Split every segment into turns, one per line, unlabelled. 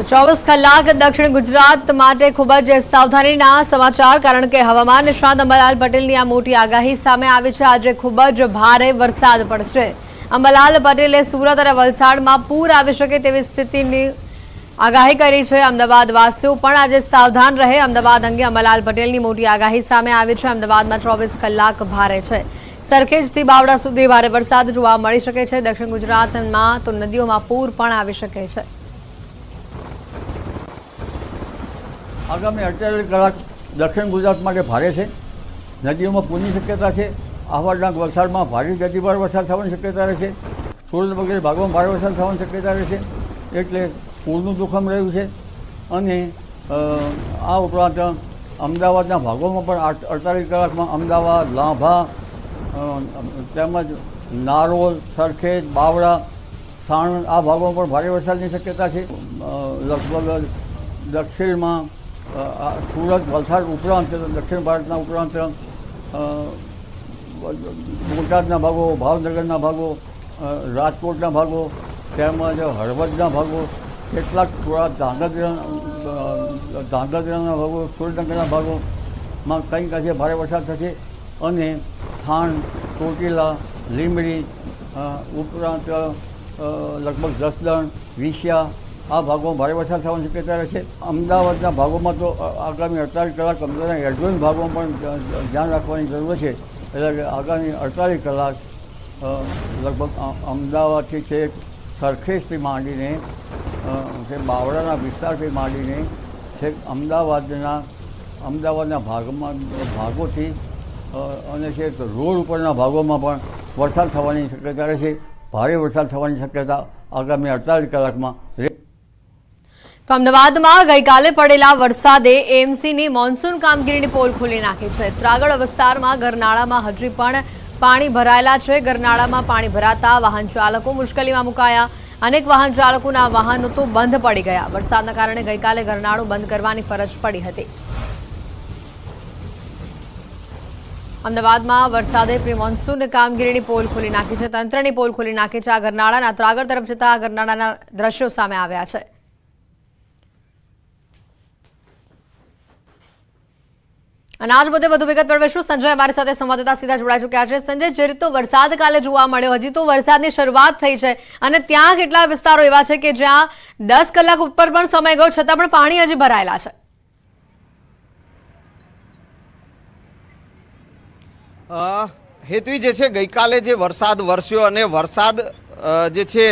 24 કલાક દક્ષિણ ગુજરાત માટે ખૂબ જ સાવધાનીના સમાચાર, કારણ કે હવામાન નિષ્ણાત અંબાલાલ પટેલની આ મોટી આગાહી સામે આવી છે। આજે ખૂબ જ ભારે વરસાદ પડશે। અંબાલાલ પટેલે સુરત અને વલસાડમાં પૂર આવી શકે તેવી સ્થિતિની આગાહી કરી છે। અમદાવાદ વાસીઓ પણ આજે સાવધાન રહે। અમદાવાદ અંગે અંબાલાલ પટેલની મોટી આગાહી સામે આવી છે। અમદાવાદમાં 24 કલાક ભારે છે। સરખેજથી બાવડા સુધી ભારે વરસાદ જોવા મળી શકે છે। દક્ષિણ ગુજરાતમાં તો નદીઓમાં પૂર પણ આવી શકે છે।
આગામી 48 કલાક દક્ષિણ ગુજરાત માટે ભારે છે। નદીઓમાં પૂરની શક્યતા છે। આહવા વલસાડમાં ભારે ગતિવાર વરસાદ થવાની શક્યતા રહેશે। સુરત વગેરે ભાગોમાં ભારે વરસાદ થવાની શક્યતા રહેશે, એટલે પૂરનું જોખમ રહ્યું છે। અને આ ઉપરાંત અમદાવાદના ભાગોમાં પણ 48 કલાકમાં અમદાવાદ, લાંભા તેમજ નારોલ, સરખેજ, બાવળા, સાણંદ આ ભાગોમાં પણ ભારે વરસાદની શક્યતા છે। લગભગ દક્ષિણમાં સુરત, વલસાડ ઉપરાંત દક્ષિણ ભારતના ઉપરાંત બોટાદના ભાગો, ભાવનગરના ભાગો, રાજકોટના ભાગો તેમજ હળવદના ભાગો, કેટલાક થોડા ધાંગધ્રાના ભાગો, સુરેન્દ્રનગરના ભાગોમાં કંઈક આજે ભારે વરસાદ થશે। અને થાણ, ચોટીલા, લીંબડી ઉપરાંત લગભગ જસદણ, વિછિયા આ ભાગોમાં ભારે વરસાદ થવાની શક્યતા રહેશે। અમદાવાદના ભાગોમાં તો આગામી 48 કલાક અમદાવાદના એડજોઇન ભાગોમાં પણ ધ્યાન રાખવાની જરૂર છે। એટલે આગામી 48 કલાક લગભગ અમદાવાદથી છે સરખેજથી માંડીને છે બાવળાના વિસ્તારથી માંડીને છે અમદાવાદના ભાગોથી અને છે રોડ ઉપરના ભાગોમાં પણ વરસાદ થવાની શક્યતા રહેશે। ભારે વરસાદ થવાની શક્યતા આગામી 48 કલાકમાં
તો અમદાવાદમાં ગઈકાલે પડેલા વરસાદે એએમસીની મોન્સૂન કામગીરીની પોલ ખોલી નાખી છે। ત્રાગડ વિસ્તારમાં ગરનાળામાં હજી પણ પાણી ભરાયેલા છે। ગરનાળામાં પાણી ભરાતા વાહન ચાલકો મુશ્કેલીમાં મુકાયા। અનેક વાહન ચાલકોના વાહનો તો બંધ પડી ગયા। વરસાદના કારણે ગઈકાલે ગરનાળું બંધ કરવાની ફરજ પડી હતી। અમદાવાદમાં વરસાદે પ્રી મોન્સૂન કામગીરીની પોલ ખોલી નાખી છે। તંત્રની પોલ ખોલી નાખી છે। આ ગરનાળાના ત્રાગડ તરફ જતા ગરનાળાના દ્રશ્યો સામે આવ્યા છે। અને આજ મુદ્દે વધુ વિગત મેળવીશું। સંજય અમારી સાથે સંવાદદાતા સીધા જોડાઈ ચૂક્યા છે। સંજય, જે રીતે વરસાદ કાલે જોવા મળ્યો, હજી તો વરસાદની શરૂઆત થઈ છે અને ત્યાં કેટલા વિસ્તારો એવા છે કે જ્યાં 10 કલાક ઉપર પણ સમય ગયો છતાં પણ પાણી હજી ભરાયેલા છે?
હેતવી જે છે ગઈકાલે જે વરસાદ વરસ્યો અને વરસાદ જે છે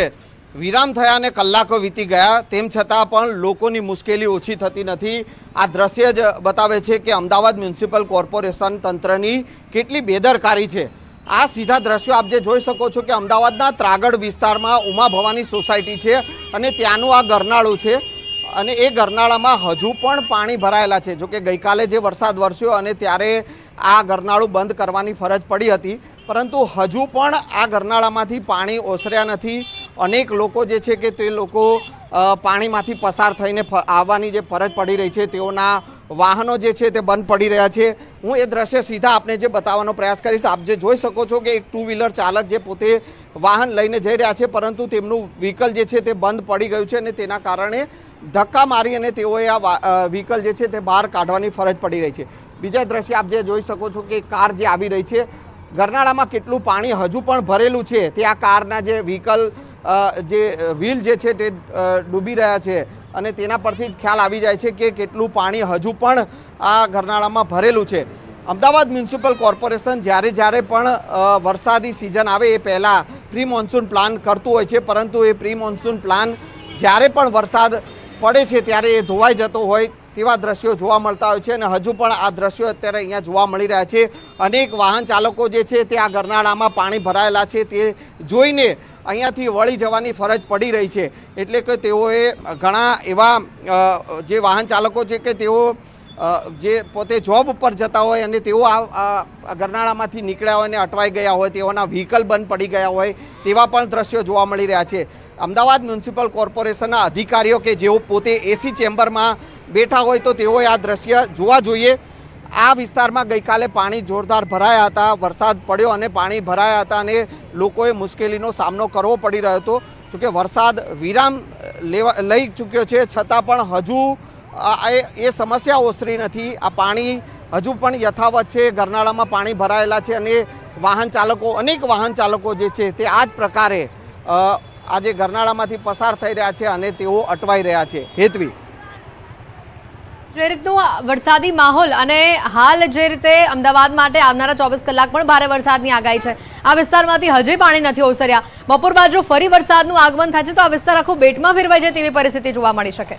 વિરામ થયા અને કલાકો વીતી ગયા, તેમ છતાં પણ લોકોની મુશ્કેલી ઓછી થતી નથી। આ દ્રશ્ય જ બતાવે છે કે અમદાવાદ મ્યુનિસિપલ કોર્પોરેશન તંત્રની કેટલી બેદરકારી છે। આ સીધા દ્રશ્યો આપ જે જોઈ શકો છો કે અમદાવાદના ત્રાગડ વિસ્તારમાં ઉમા ભવાની સોસાયટી છે અને ત્યાંનું આ ગરનાળું છે અને એ ગરનાળામાં હજુ પણ પાણી ભરાયેલા છે। જોકે ગઈકાલે જે વરસાદ વરસ્યો અને ત્યારે આ ગરનાળું બંધ કરવાની ફરજ પડી હતી, પરંતુ હજુ પણ આ ગરનાળામાંથી પાણી ઓસર્યા નથી। અનેક લોકો જે છે કે તે લોકો પાણીમાંથી પસાર થઈને આવવાની જે ફરજ પડી રહી છે, તેઓના વાહનો જે છે તે બંધ પડી રહ્યા છે। હું એ દ્રશ્ય સીધા આપને જે બતાવવાનો પ્રયાસ કરીશ। આપ જે જોઈ શકો છો કે એક 2 વ્હીલર ચાલક જે પોતે વાહન લઈને જઈ રહ્યા છે, પરંતુ તેમનું વ્હીકલ જે છે તે બંધ પડી ગયું છે અને તેના કારણે ધક્કા મારી અને તેઓએ આ વ્હીકલ જે છે તે બહાર કાઢવાની ફરજ પડી રહી છે। બીજા દ્રશ્ય આપ જે જોઈ શકો છો કે કાર જે આવી રહી છે, ગરનાળામાં કેટલું પાણી હજુ પણ ભરેલું છે, તે આ કારના જે વ્હીકલ જે વ્હીલ જે છે તે ડૂબી રહ્યા છે અને તેના પરથી જ ખ્યાલ આવી જાય છે કે કેટલું પાણી હજુ પણ આ ગરનાળામાં ભરેલું છે। અમદાવાદ મ્યુનિસિપલ કોર્પોરેશન જ્યારે પણ વરસાદી સિઝન આવે એ પહેલાં પ્રી મોન્સૂન પ્લાન કરતું હોય છે, પરંતુ એ પ્રી મોન્સૂન પ્લાન જ્યારે પણ વરસાદ પડે છે ત્યારે એ ધોવાઈ જતો હોય તેવા દ્રશ્યો જોવા મળતા હોય છે અને હજુ પણ આ દ્રશ્યો અત્યારે અહીંયા જોવા મળી રહ્યા છે। અનેક વાહન ચાલકો જે છે તે આ ગરનાળામાં પાણી ભરાયેલા છે તે જોઈને અહીંયાથી વળી જવાની ફરજ પડી રહી છે। એટલે કે તેઓએ ઘણા એવા જે વાહન ચાલકો છે કે તેઓ જે પોતે જોબ ઉપર જતા હોય અને તેઓ આ ગરનાળામાંથી નીકળ્યા હોય અને અટવાઈ ગયા હોય, તેઓના વ્હીકલ બંધ પડી ગયા હોય તેવા પણ દ્રશ્યો જોવા મળી રહ્યા છે। અમદાવાદ મ્યુનિસિપલ કોર્પોરેશનના અધિકારીઓ કે જેઓ પોતે એસી ચેમ્બરમાં બેઠા હોય તો તેઓએ આ દ્રશ્ય જોવા જોઈએ। આ વિસ્તારમાં ગઈકાલે પાણી જોરદાર ભરાયા હતા, વરસાદ પડ્યો અને પાણી ભરાયા હતા અને લોકોએ મુશ્કેલીનો સામનો કરવો પડી રહ્યો હતો। જોકે વરસાદ વિરામ લઈ ચૂક્યો છે છતાં પણ હજુ એ સમસ્યા ઓસરી નથી। આ પાણી હજુ પણ યથાવત છે, ગરનાળામાં પાણી ભરાયેલા છે અને અનેક વાહન ચાલકો જે છે તે આ જ પ્રકારે આજે ગરનાળામાંથી પસાર થઈ રહ્યા છે અને તેઓ અટવાઈ રહ્યા છે। હેતવી,
જે રીતનું વરસાદી માહોલ અને હાલ જે રીતે અમદાવાદ માટે આવનારા 24 કલાક પણ ભારે વરસાદની આગાહી છે, આ વિસ્તારમાંથી હજી પાણી નથી ઓસર્યા। બપોર બાદ જો ફરી વરસાદનું આગમન થાય છે તો આ વિસ્તાર આખો બેટમાં ફેરવાઈ જાય તેવી પરિસ્થિતિ જોવા મળી શકે।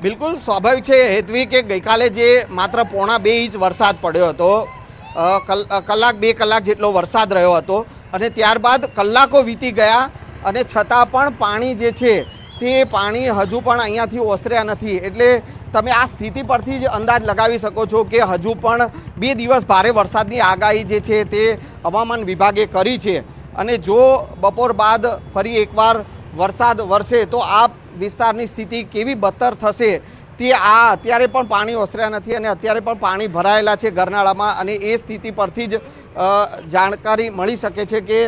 બિલકુલ સ્વાભાવિક છે હેતવી કે ગઈકાલે જે માત્ર 1.5 ઇંચ વરસાદ પડ્યો હતો, કલાક 2 કલાક જેટલો વરસાદ રહ્યો હતો અને ત્યારબાદ કલાકો વીતી ગયા અને છતાં પણ પાણી જે છે તે પાણી હજુ પણ અહીંયાથી ઓસર્યા નથી। એટલે તમે આ સ્થિતિ પરથી જ અંદાજ લગાવી શકો છો કે હજુ પણ 2 દિવસ ભારે વરસાદની આગાહી જે છે તે હવામાન વિભાગે કરી છે અને જો બપોર બાદ ફરી એકવાર વરસાદ વરસે તો આ વિસ્તારની સ્થિતિ કેવી બદતર થશે તે અત્યારે પણ પાણી ઓસર્યા નથી અને અત્યારે પણ પાણી ભરાયેલા છે ગરનાળામાં અને એ સ્થિતિ પરથી જ જાણકારી મળી શકે છે કે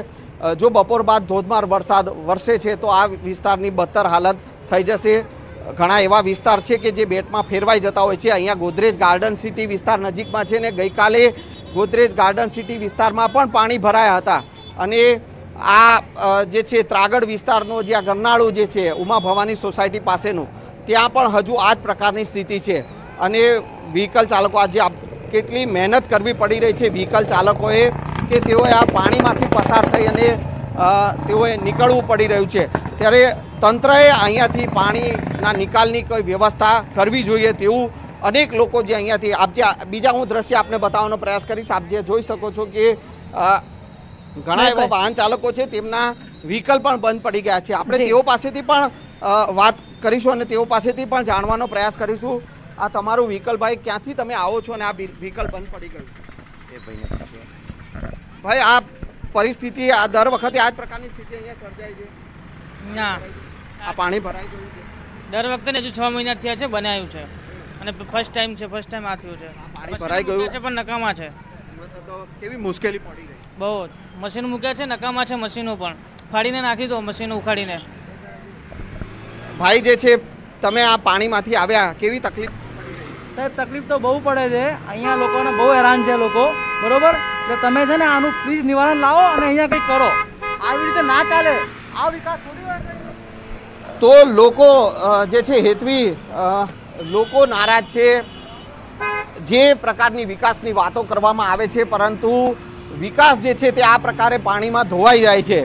જો બપોર બાદ ધોધમાર વરસાદ વરસે છે તો આ વિસ્તારની બદતર હાલત થઈ જશે। ઘણા એવા વિસ્તાર છે કે જે બેટમાં ફેરવાઈ જતા હોય છે। અહીંયા ગોદરેજ ગાર્ડન સિટી વિસ્તાર નજીકમાં છે ને ગઈકાલે ગોદરેજ ગાર્ડન સિટી વિસ્તારમાં પણ પાણી ભરાયા હતા અને આ જે છે ત્રાગડ વિસ્તારનો જ્યાં ગરનાળું જે છે ઉમા ભવાની સોસાયટી પાસેનું ત્યાં પણ હજુ આ જ પ્રકારની સ્થિતિ છે અને વ્હીકલ ચાલકો આજે કેટલી મહેનત કરવી પડી રહી છે વ્હીકલ ચાલકોએ કે તેઓએ આ પાણીમાંથી પસાર થઈ અને તેઓએ નીકળવું પડી રહ્યું છે। ત્યારે તંત્રએ અહીંયાથી પાણીના નિકાલની કોઈ વ્યવસ્થા કરવી જોઈએ તેવું અનેક લોકો જે અહીંયાથી બીજા હું દ્રશ્ય આપને બતાવવાનો પ્રયાસ કરીશ। આપ જે જોઈ શકો છો કે ઘણા એવા વાહન ચાલકો છે તેમના વ્હીકલ પણ બંધ પડી ગયા છે। આપણે તેઓ પાસેથી પણ વાત કરીશું અને તેઓ પાસેથી પણ જાણવાનો પ્રયાસ કરીશું। આ તમારું વ્હીકલ ભાઈ, ક્યાંથી તમે આવો છો અને આ વ્હીકલ બંધ પડી ગયું? ભાઈ, આ પરિસ્થિતિ આ દર વખતે આ જ પ્રકારની સ્થિતિ અહીંયા સર્જાય છે?
ના,
આ પાણી ભરાઈ ગયું છે
દર વખતે હજુ 6 મહિના થયા છે બનાવ્યું છે અને ફર્સ્ટ ટાઈમ આ થયું છે।
પાણી ભરાઈ ગયું
છે પણ નકામા છે।
તો કેવી મુશ્કેલી પડી રહી?
બહુ મશીન મૂક્યા છે, નકામા છે મશીનો પણ, ફાડીને નાખી દો મશીનો ઉખાડીને।
ભાઈ જે છે તમે આ પાણીમાંથી આવ્યા, કેવી તકલીફ?
સાહેબ તકલીફ તો બહુ પડે છે, અહીંયા લોકોને બહુ હેરાન છે લોકો, બરોબર? એટલે તમે છે ને આનું પ્લીઝ નિવારણ લાવો અને અહીંયા કંઈક કરો। આવી રીતે ના ચાલે, આ વિકાસ થોડી વાર
તો લોકો જે છે હેતવી લોકો નારાજ છે। જે પ્રકારની વિકાસની વાતો કરવામાં આવે છે પરંતુ વિકાસ જે છે તે આ પ્રકારે પાણીમાં ધોવાઈ જાય છે।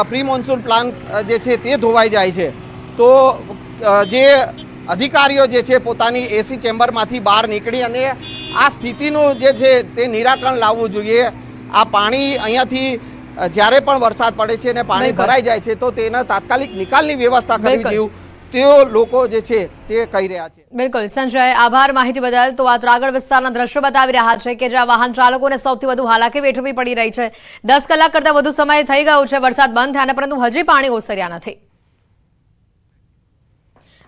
પ્રી મોન્સૂન પ્લાન જે છે તે ધોવાઈ જાય છે તો જે અધિકારીઓ જે છે પોતાની એસી ચેમ્બરમાંથી બહાર નીકળી અને આ સ્થિતિનું જે છે તે નિરાકરણ લાવવું જોઈએ। આ પાણી અહીંયાથી જ્યારે પણ વરસાદ પડે છે અને પાણી ભરાઈ જાય છે તો તેના તાત્કાલિક નિકાલની વ્યવસ્થા કરવી જોઈએ તેઓ લોકો જે છે તે કહી રહ્યા છે।
બિલકુલ સંજય, આભાર માહિતી બદલ। તો આ ત્રાગડ વિસ્તારના દ્રશ્યો બતાવી રહ્યા છે કે જ્યાં વાહન ચાલકોને સૌથી વધુ હાલાકી વેઠવી પડી રહી છે। 10 કલાક કરતા વધુ સમય થઈ ગયો છે વરસાદ બંધ થયાને, પરંતુ હજી પાણી ઓસર્યા નથી।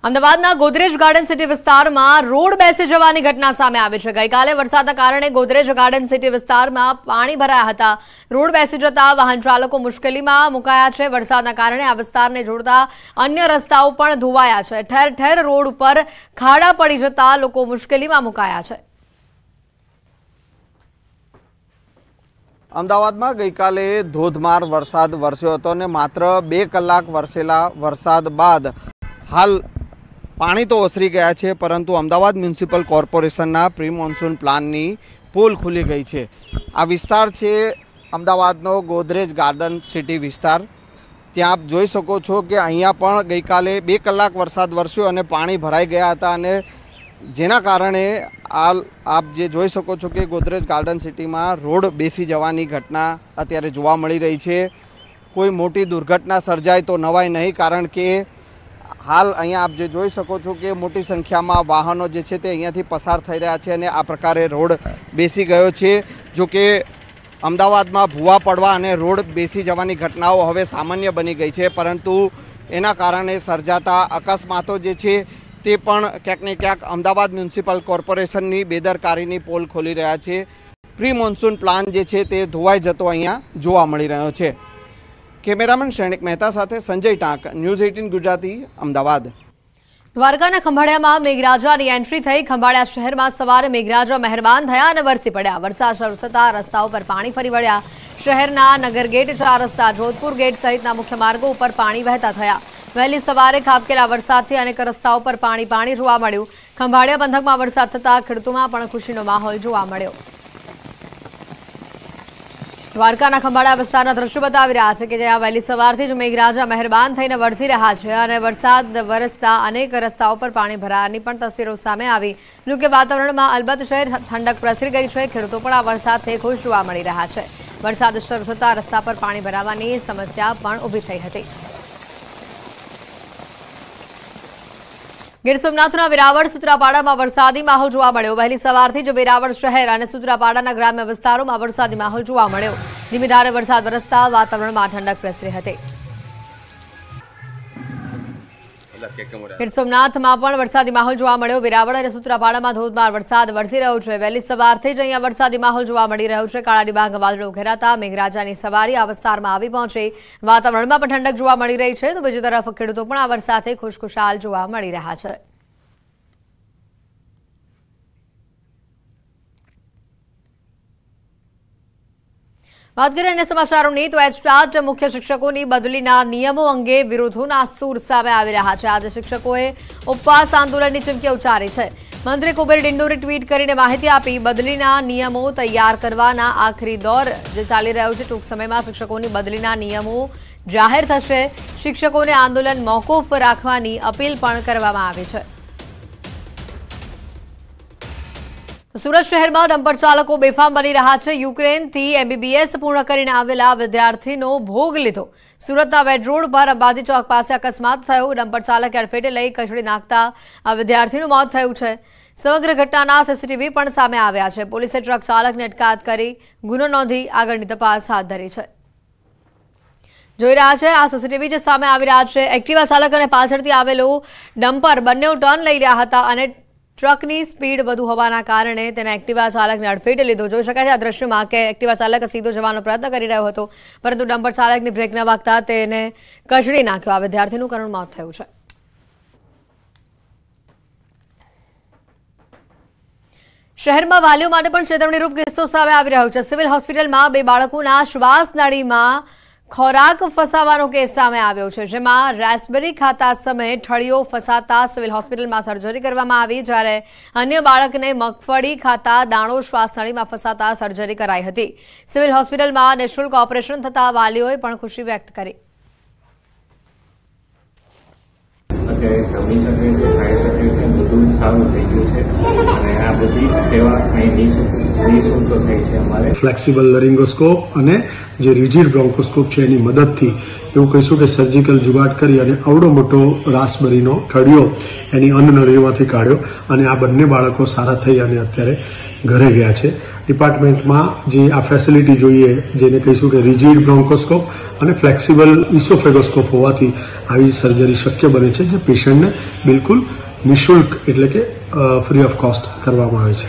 અમદાવાદના ગોદરેજ ગાર્ડન સિટી વિસ્તારમાં રોડ બેસી જવાની ઘટના સામે આવી છે। ગઈકાલે વરસાદના કારણે ગોદરેજ ગાર્ડન સિટી વિસ્તારમાં પાણી ભરાયા હતા। રોડ બેસી જતા વાહન ચાલકો મુશ્કેલીમાં મુકાયા છે। વરસાદના કારણે આ વિસ્તારને જોડતા અન્ય રસ્તાઓ પણ ધોવાયા છે। ઠેર ઠેર રોડ ઉપર ખાડા પડી જતા લોકો મુશ્કેલીમાં મુકાયા છે।
અમદાવાદમાં ગઈકાલે ધોધમાર વરસાદ વરસ્યો હતો અને માત્ર 2 કલાક વરસેલા વરસાદ બાદ હાલ પાણી તો ઓસરી ગયા છે પરંતુ અમદાવાદ મ્યુનિસિપલ કોર્પોરેશનના પ્રી મોન્સૂન પ્લાનની પોલ ખુલી ગઈ છે। આ વિસ્તાર છે અમદાવાદનો ગોદરેજ ગાર્ડન સિટી વિસ્તાર। ત્યાં આપ જોઈ શકો છો કે અહીંયા પણ ગઈકાલે 2 કલાક વરસાદ વરસ્યો અને પાણી ભરાઈ ગયા હતા અને જેના કારણે આપ જે જોઈ શકો છો કે ગોદરેજ ગાર્ડન સિટીમાં રોડ બેસી જવાની ઘટના અત્યારે જોવા મળી રહી છે। કોઈ મોટી દુર્ઘટના સર્જાય તો નવાય નહીં, કારણ કે હાલ અહીંયા આપ જે જોઈ શકો છો કે મોટી સંખ્યામાં વાહનો જે છે તે અહીંયાથી પસાર થઈ રહ્યા છે અને આ પ્રકારે રોડ બેસી ગયો છે। જો કે અમદાવાદમાં ભૂવા પડવા અને રોડ બેસી જવાની ઘટનાઓ હવે સામાન્ય બની ગઈ છે, પરંતુ એના કારણે સર્જાતા અકસ્માતો જે છે તે પણ ક્યાંક ને ક્યાંક અમદાવાદ મ્યુનિસિપલ કોર્પોરેશનની બેદરકારીની પોલ ખોલી રહ્યા છે। પ્રી મોન્સૂન પ્લાન જે છે તે ધોવાઈ જતો અહીંયા જોવા મળી રહ્યો છે. કેમેરામેન શ્રેણિક મહેતા સાથે સંજય ટાંક, ન્યૂઝ 18 ગુજરાતી, અમદાવાદ.
દ્વારકાના ખંભાળિયામાં મેઘરાજાની એન્ટ્રી થઈ. ખંભાળિયા શહેરમાં સવારે મેઘરાજા મહેરબાન થયા અને વરસી પડ્યા. વરસાદ શરૂ થતાં રસ્તાઓ પર પાણી ફરી વળ્યા. શહેરના નગર ગેટ, 4 રસ્તા, જોધપુર ગેટ સહિતના મુખ્ય માર્ગો ઉપર પાણી વહેતા થયા. વહેલી સવારે ખાબકેલા વરસાદથી અનેક રસ્તાઓ પર પાણી જોવા મળ્યું. ખંભાળિયા પંથકમાં વરસાદ થતાં ખેડૂતોમાં પણ ખુશીનો માહોલ જોવા મળ્યો. દ્વારકાના ખંભાળિયા વિસ્તારના દ્રશ્યો બતાવી રહ્યા છે કે જ્યાં વહેલી સવારથી જ મેઘરાજા મહેરબાન થઈને વરસી રહ્યા છે અને વરસાદ વરસતા અનેક રસ્તાઓ પર પાણી ભરાવાની પણ તસવીરો સામે આવી. જો કે વાતાવરણમાં અલબત્ત શહેર ઠંડક પ્રસરી ગઈ છે. ખેડૂતો પણ આ વરસાદથી ખુશ જોવા મળી રહ્યા છે. વરસાદ શરૂ થતાં રસ્તા પર પાણી ભરાવાની સમસ્યા પણ ઊભી થઈ હતી. ગીર સોમનાથના વેરાવળ સુત્રાપાડામાં વરસાદી માહોલ જોવા મળ્યો. વહેલી સવારથી જ વેરાવળ શહેર અને સુત્રાપાડાના ગ્રામ્ય વિસ્તારોમાં વરસાદી માહોલ જોવા મળ્યો. ધીમી ધારે વરસાદ વરસતા વાતાવરણમાં ઠંડક પ્રસરી હતી. ગીર સોમનાથમાં પણ વરસાદી માહોલ જોવા મળ્યો. વેરાવળ અને સુત્રાપાડામાં ધોધમાર વરસાદ વરસી રહ્યો છે. વહેલી સવારથી જ અહીંયા વરસાદી માહોલ જોવા મળી રહ્યો છે. કાળા ડિબાંગ વાદળો ઘેરાતા મેઘરાજાની સવારી આ વિસ્તારમાં આવી પહોંચી. વાતાવરણમાં પણ ઠંડક જોવા મળી રહી છે. તો બીજી તરફ ખેડૂતો પણ આ વરસાદથી ખુશખુશાલ જોવા મળી રહ્યા છે. વાત કરીએ અન્ય સમાચારોની તો એચટાટ મુખ્ય શિક્ષકોની બદલીના નિયમો અંગે વિરોધોના સૂર સામે આવી રહ્યા છે. આજે શિક્ષકોએ ઉપવાસ આંદોલનની ચીમકી ઉચ્ચારી છે. મંત્રી કુબેર ડિંડોરે ટ્વીટ કરીને માહિતી આપી. બદલીના નિયમો તૈયાર કરવાના આખરી દોર જે ચાલી રહ્યો છે. ટૂંક સમયમાં શિક્ષકોની બદલીના નિયમો જાહેર થશે. શિક્ષકોને આંદોલન મોકૂફ રાખવાની અપીલ પણ કરવામાં આવી છે. સુરત શહેરમાં ડમ્પર ચાલકો બેફામ બની રહ્યા છે. યુક્રેનથી MBBS પૂર્ણ કરીને આવેલા વિદ્યાર્થીનો ભોગ લીધો. સુરતના વેડ રોડ પર અંબાજી ચોક પાસે અકસ્માત થયો. ડમ્પર ચાલકે અડફેટે લઈ કચડી નાખતા આ વિદ્યાર્થીનું મોત થયું છે. સમગ્ર ઘટનાના CCTV પણ સામે આવ્યા છે. પોલીસે ટ્રક ચાલકને અટકાયત કરી ગુનો નોંધી આગળની તપાસ હાથ ધરી છે. જોઈ રહ્યા છે આ CCTV જે સામે આવી રહ્યા છે. એક્ટિવા ચાલક અને પાછળથી આવેલો ડમ્પર બંને ટર્ન લઈ રહ્યા હતા અને ટ્રકની સ્પીડ વધુ હોવાના કારણે તેને એક્ટિવા ચાલકને અડફેટે લીધો. જોઈ શકાય છે આ દ્રશ્યમાં કે એક્ટિવા ચાલક સીધો જવાનો પ્રયત્ન કરી રહ્યો હતો, પરંતુ ડમ્પર ચાલકની બ્રેક ન વાગતા તેને કચડી નાખ્યો. આ વિદ્યાર્થીનું કરુણ મોત થયું છે. શહેરમાં વાલીઓ માટે પણ ચેતવણીરૂપ કિસ્સો સામે આવી રહ્યો છે. સિવિલ હોસ્પિટલમાં 2 બાળકોના શ્વાસ નળીમાં ખોરાક ફસાવાનો કેસ સામે આવ્યો છે. જેમાં રાસબેરી ખાતા સમયે ઠળીઓ ફસાતા સિવિલ હોસ્પિટલમાં સર્જરી કરવામાં આવી, જ્યારે અન્ય બાળકને મગફળી ખાતા દાણો શ્વાસનળીમાં ફસાતા સર્જરી કરાઈ હતી. સિવિલ હોસ્પિટલમાં નિઃશુલ્ક ઓપરેશન થતા વાલીઓએ પણ ખુશી વ્યક્ત કરી.
અત્યારે જમી શકે છે, ખાઈ શકે છે, બધું સારું થઈ ગયું છે અને આ બધી સેવા અહીં નિઃશુલ્ક થઈ છે. અમારે
ફ્લેક્સિબલ લરિંગોસ્કોપ અને જે રિજિડ બ્રોન્કોસ્કોપ છે એની મદદથી એવું કહીશું કે સર્જિકલ જુગાડ કરી અને આવડો મોટો રાસબરીનો ઠળિયો એની અન્નનળીઓમાંથી કાઢ્યો અને આ બંને બાળકો સારા થઈ અને અત્યારે ઘરે ગયા છે. ડિપાર્ટમેન્ટમાં જે આ ફેસિલિટી જોઈએ, જેને કહીશું કે રિજિડ બ્રોન્કોસ્કોપ અને ફ્લેક્સિબલ ઇસોફેગોસ્કોપ હોવાથી આવી સર્જરી શક્ય બને છે, જે પેશન્ટને બિલકુલ નિઃશુલ્ક એટલે કે ફ્રી ઓફ કોસ્ટ કરવામાં આવે છે.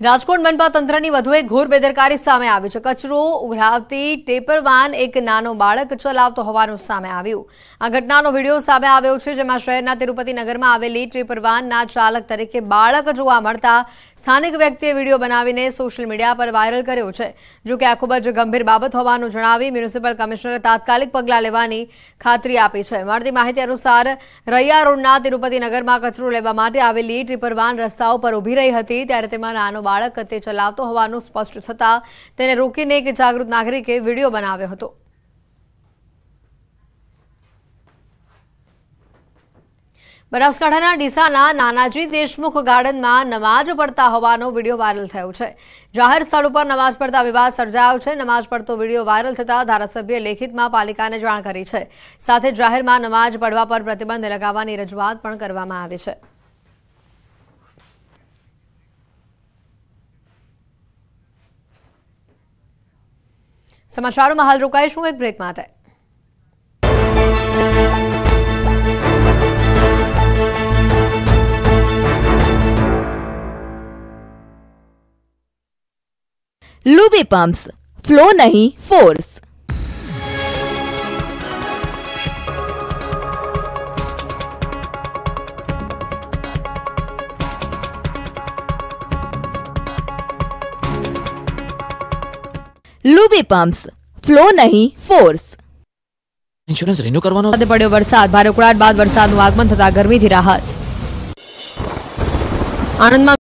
રાજકોટ મનપા તંત્રની વધુ એક ઘોર બેદરકારી સામે આવી છે. કચરો ઉઘરાવતી ટેપર વાન એક નાનો બાળક ચલાવતો હોવાનું સામે આવ્યું. આ ઘટનાનો વિડીયો સામે આવ્યો છે, જેમાં શહેરના તિરુપતિ નગરમાં આવેલી ટેપર વાનના ચાલક તરીકે બાળક જોવા મળતા સ્થાનિક વ્યક્તિએ વિડીયો બનાવીને સોશિયલ મીડિયા પર વાયરલ કર્યો છે. જો કે આ ખૂબ જ ગંભીર બાબત હોવાનું જણાવી મ્યુનિસિપલ કમિશનરે તાત્કાલિક પગલાં લેવાની ખાતરી આપી છે. મળતી માહિતી અનુસાર રૈયા રોડના તિરુપતિ નગરમાં કચરો લેવા માટે આવેલી ટીપર વાન રસ્તાઓ પર ઊભી રહી હતી, ત્યારે તેમાં નાનો બાળક તે ચલાવતો હોવાનું સ્પષ્ટ થતાં તેને રોકીને એક જાગૃત નાગરિકે વિડીયો બનાવ્યો હતો. બનાસકાંઠાના ડીસાના નાનાજી દેશમુખ ગાર્ડનમાં નમાજ પડતા હોવાનો વિડીયો વાયરલ થયો છે. જાહેર સ્થળ ઉપર નમાજ પડતા વિવાદ સર્જાયો છે. નમાજ પડતો વિડીયો વાયરલ થતાં ધારાસભ્યએ લેખિતમાં પાલિકાને જાણ કરી છે. સાથે જાહેરમાં નમાજ પડવા પર પ્રતિબંધ લગાવવાની રજૂઆત પણ કરવામાં આવી છે. સમાચારોમાં હાલ રોકાઈશું એક બ્રેક માટે.
लूबी पम्प्स, फ्लो नहीं फोर्स। लूबी पम्प्स, फ्लो नहीं फोर्स।
ઇન્સ્યોરન્સ રિન્યુ કરવાનો
સાથે પડ્યો વરસાદ, ભારે ઉકળાટ બાદ વરસાદનું આગમન થતા ગરમીથી રાહત। આણંદમાં